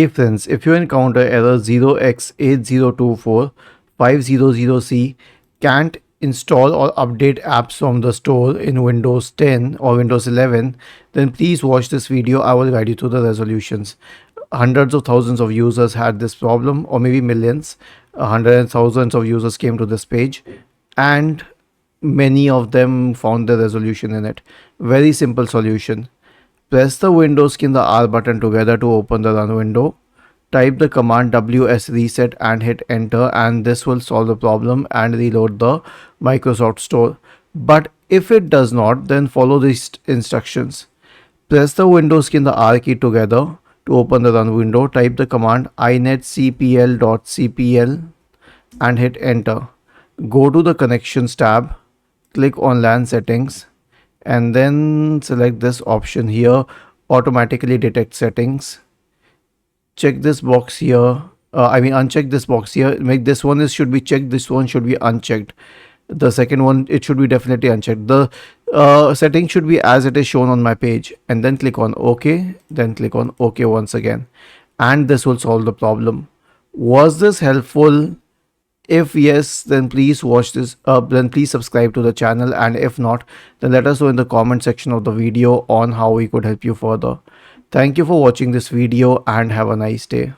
Hey friends, if you encounter error 0x8024500C, can't install or update apps from the store in Windows 10 or Windows 11, then please watch this video. I will guide you through the resolutions. Hundreds of thousands of users had this problem, or maybe millions. Hundreds of thousands of users came to this page, and many of them found the resolution in it. Very simple solution. Press the Windows key and the R button together to open the run window. Type the command ws reset and hit enter, and this will solve the problem and reload the Microsoft Store. But if it does not, then follow these instructions. Press the Windows key and the R key together to open the run window. Type the command inetcpl.cpl and hit enter. Go to the connections tab, click on LAN settings, and then select this option here, automatically detect settings. Check this box here. Uncheck this box here. Make this one should be checked. This one should be unchecked. The second one, it should be definitely unchecked. The setting should be as it is shown on my page, and then click on OK. Then click on OK once again, and this will solve the problem. Was this helpful? If yes, then please watch this. Then please subscribe to the channel, and if not, then let us know in the comment section of the video on how we could help you further. Thank you for watching this video and have a nice day.